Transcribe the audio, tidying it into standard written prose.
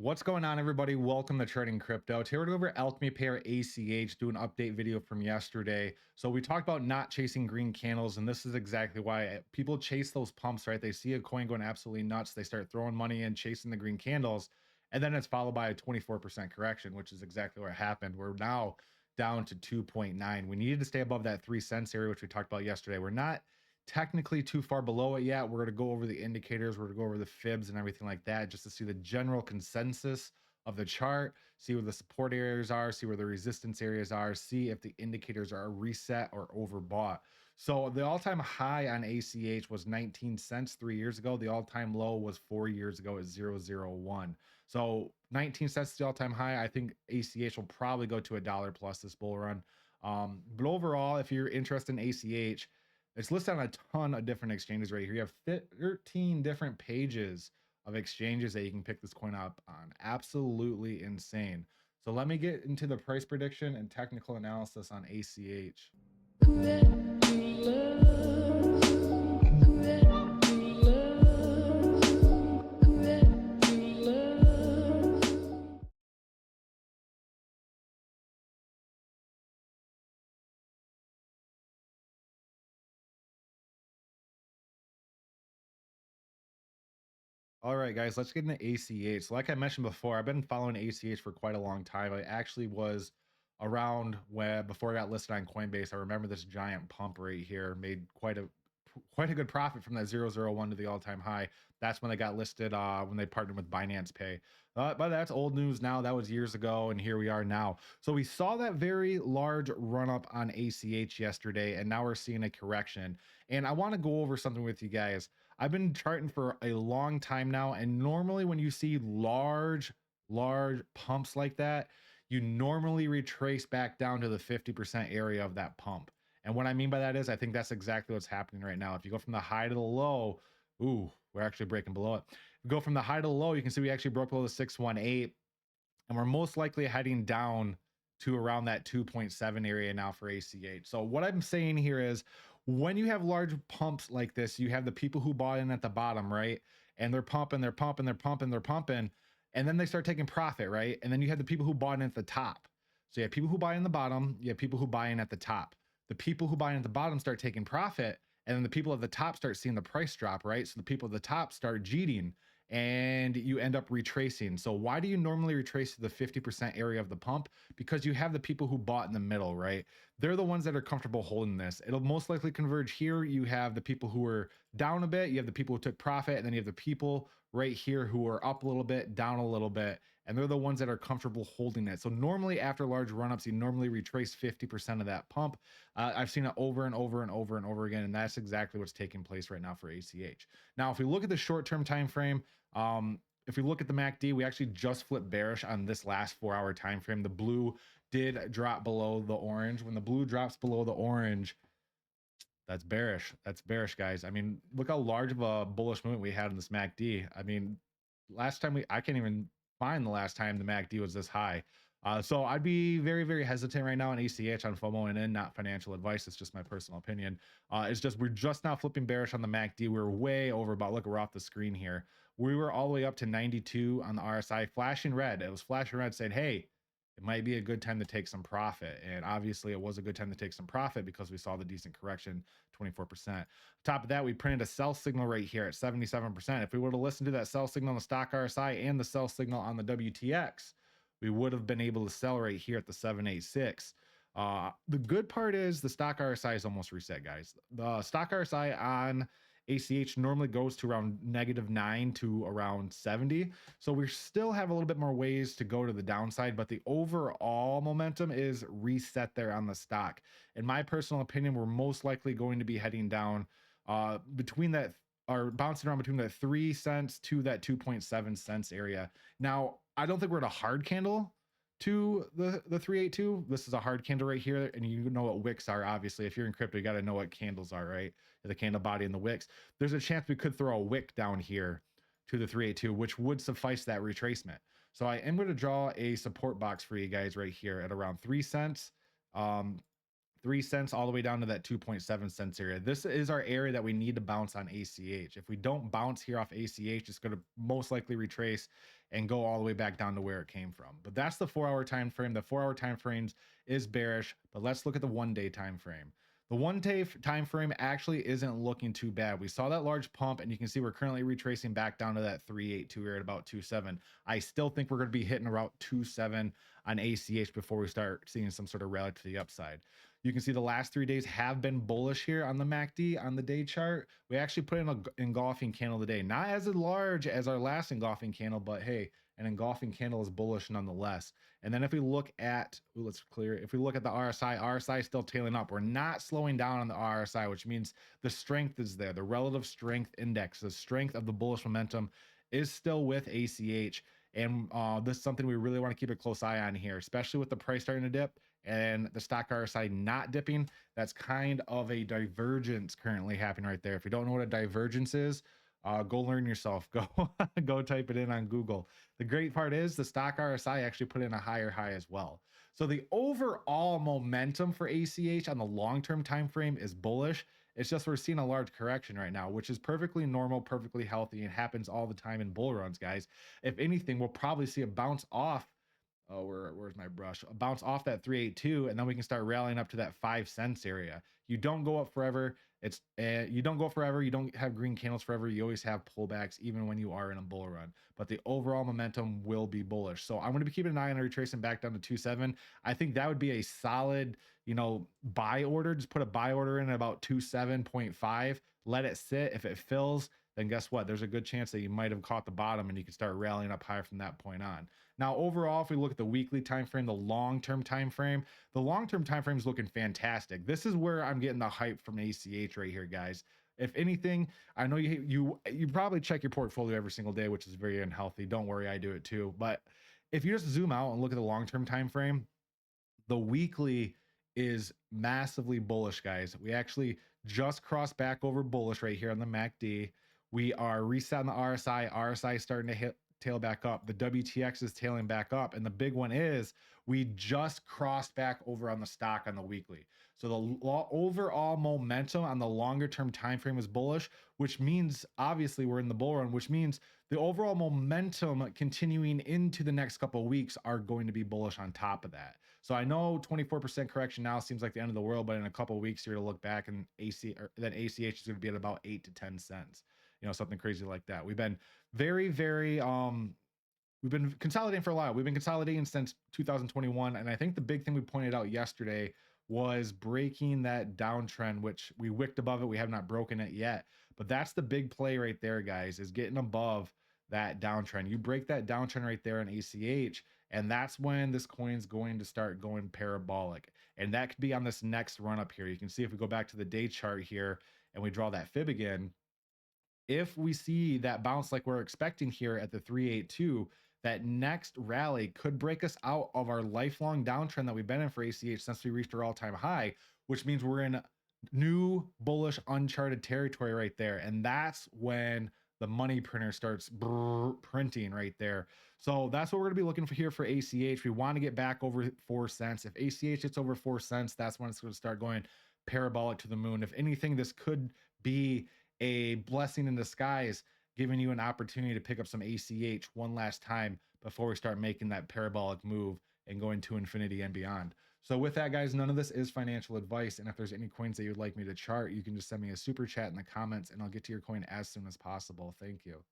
What's going on, everybody? Welcome to Trading Crypto. Today we're going to go over Alchemy Pay or ACH, do an update video from yesterday. So we talked about not chasing green candles, and this is exactly why people chase those pumps, right? They see a coin going absolutely nuts, they start throwing money in, chasing the green candles, and then it's followed by a 24% correction, which is exactly what happened. We're now down to 2.9. We needed to stay above that 3 cents area, which we talked about yesterday. We're not technically too far below it yet. We're going to go over the indicators, we're going to go over the fibs and everything like that, just to see the general consensus of the chart, see where the support areas are, see where the resistance areas are, see if the indicators are reset or overbought. So the all-time high on ACH was 19 cents 3 years ago. The all-time low was 4 years ago at 0.001. So 19 cents is the all-time high. I think ACH will probably go to $1 plus this bull run. But overall, if you're interested in ACH, it's listed on a ton of different exchanges right here. You have 13 different pages of exchanges that you can pick this coin up on. Absolutely insane. So let me get into the price prediction and technical analysis on ACH. All right, guys, let's get into ACH. So like I mentioned before, I've been following ACH for quite a long time. I actually was around when before I got listed on Coinbase. I remember this giant pump right here, made quite a good profit from that 0.001 to the all-time high. That's when they got listed when they partnered with Binance Pay. But that's old news now. That was years ago, and here we are now. So we saw that very large run up on ACH yesterday, and now we're seeing a correction. And I want to go over something with you guys. I've been charting for a long time now, and normally when you see large pumps like that, you normally retrace back down to the 50% area of that pump. And what I mean by that is I think that's exactly what's happening right now. If you go from the high to the low, ooh, we're actually breaking below it. If you go from the high to the low, you can see we actually broke below the 618, and we're most likely heading down to around that 2.7 area now for ACH. So what I'm saying here is when you have large pumps like this, you have the people who bought in at the bottom, right? And they're pumping, they're pumping, they're pumping, they're pumping, and then they start taking profit, right? And then you have the people who bought in at the top. So you have people who buy in the bottom, you have people who buy in at the top. The people who buy in at the bottom start taking profit, and then the people at the top start seeing the price drop, right? So the people at the top start jeeting, and you end up retracing. So why do you normally retrace to the 50% area of the pump? Because you have the people who bought in the middle, right? They're the ones that are comfortable holding this. It'll most likely converge here. You have the people who are down a bit, you have the people who took profit, and then you have the people right here who are up a little bit, down a little bit, and they're the ones that are comfortable holding it. So normally after large run-ups, you normally retrace 50% of that pump. I've seen it over and over and over and over again, and that's exactly what's taking place right now for ACH. Now, if we look at the short-term time frame, if we look at the MACD, we actually just flipped bearish on this last 4-hour time frame. The blue did drop below the orange. When the blue drops below the orange, that's bearish. That's bearish, guys. I mean, look how large of a bullish movement we had in this MACD. I mean, last time I can't even find the last time the MACD was this high. So I'd be very, very hesitant right now on ACH on FOMO and in, not financial advice. It's just my personal opinion. It's just we're just now flipping bearish on the MACD. We're way overbought. Look, we're off the screen here. We were all the way up to 92 on the RSI, flashing red. It was flashing red saying, hey, it might be a good time to take some profit. And obviously it was a good time to take some profit because we saw the decent correction, 24%. Top of that, we printed a sell signal right here at 77%. If we would have listened to that sell signal on the stock RSI and the sell signal on the WTX, we would have been able to sell right here at the 786. The good part is the stock RSI is almost reset, guys. The stock RSI on ACH normally goes to around -9 to around 70. So we still have a little bit more ways to go to the downside, but the overall momentum is reset there on the stock. In my personal opinion, we're most likely going to be heading down between that, or bouncing around between that 3 cents to that 2.7 cents area. Now, I don't think we're at a hard candle to the 382. This is a hard candle right here, and you know what wicks are. Obviously, if you're in crypto, you got to know what candles are, right? The candle body and the wicks. There's a chance we could throw a wick down here to the 382, which would suffice that retracement. So I am going to draw a support box for you guys right here at around 3 cents. 3 cents all the way down to that 2.7 cents area. This is our area that we need to bounce on ACH. If we don't bounce here off ACH, it's going to most likely retrace and go all the way back down to where it came from. But that's the 4-hour time frame. The 4-hour time frames is bearish, but let's look at the 1-day time frame. The 1-day time frame actually isn't looking too bad. We saw that large pump, and you can see we're currently retracing back down to that 382 here at about 27. I still think we're going to be hitting around 27 on ACH before we start seeing some sort of rally to the upside. You can see the last 3 days have been bullish here on the MACD on the day chart. We actually put in an engulfing candle today, not as large as our last engulfing candle, but hey, an engulfing candle is bullish nonetheless. And then if we look at, let's clear, if we look at the RSI is still tailing up. We're not slowing down on the RSI, which means the strength is there. The relative strength index, the strength of the bullish momentum is still with ACH. And this is something we really want to keep a close eye on here, especially with the price starting to dip and the stock RSI not dipping. That's kind of a divergence currently happening right there. If you don't know what a divergence is, go learn yourself. Go type it in on Google. The great part is the stock RSI actually put in a higher high as well. So the overall momentum for ACH on the long-term time frame is bullish. It's just we're seeing a large correction right now, which is perfectly normal, perfectly healthy, and happens all the time in bull runs, guys. If anything, we'll probably see a bounce off. Oh, where's my brush? A bounce off that 382, and then we can start rallying up to that 5 cents area. You don't go up forever. You don't go forever. You don't have green candles forever. You always have pullbacks, even when you are in a bull run. But the overall momentum will be bullish. So I'm going to be keeping an eye on retracing back down to 27. I think that would be a solid, buy order. Just put a buy order in at about 27.5. Let it sit. If it fills, then guess what? There's a good chance that you might have caught the bottom and you can start rallying up higher from that point on. Now, overall, if we look at the weekly time frame, the long-term time frame is looking fantastic. This is where I'm getting the hype from ACH right here, guys. If anything, I know you probably check your portfolio every single day, which is very unhealthy. Don't worry, I do it too. But if you just zoom out and look at the long-term time frame, the weekly is massively bullish, guys. We actually just crossed back over bullish right here on the MACD. We are resetting the RSI. RSI is starting to tail back up. The WTX is tailing back up. And the big one is we just crossed back over on the stock on the weekly. So the overall momentum on the longer term time frame is bullish, which means obviously we're in the bull run, which means the overall momentum continuing into the next couple of weeks are going to be bullish on top of that. So I know 24% correction now seems like the end of the world, but in a couple of weeks you're to look back and ACH is going to be at about 8 to 10 cents, something crazy like that. We've been very, very we've been consolidating for a while. We've been consolidating since 2021, and I think the big thing we pointed out yesterday was breaking that downtrend, which we wicked above it. We have not broken it yet, but that's the big play right there, guys, is getting above that downtrend. You break that downtrend right there in ACH, and that's when this coin's going to start going parabolic. And that could be on this next run up here. You can see if we go back to the day chart here and we draw that fib again, if we see that bounce like we're expecting here at the 382, that next rally could break us out of our lifelong downtrend that we've been in for ACH since we reached our all-time high, which means we're in new bullish uncharted territory right there. And that's when the money printer starts printing right there. So that's what we're going to be looking for here for ACH. We want to get back over 4 cents. If ACH gets over 4 cents, that's when it's going to start going parabolic to the moon. If anything, this could be a blessing in disguise, giving you an opportunity to pick up some ACH one last time before we start making that parabolic move and going to infinity and beyond. So with that, guys, none of this is financial advice. And if there's any coins that you'd like me to chart, you can just send me a super chat in the comments and I'll get to your coin as soon as possible. Thank you.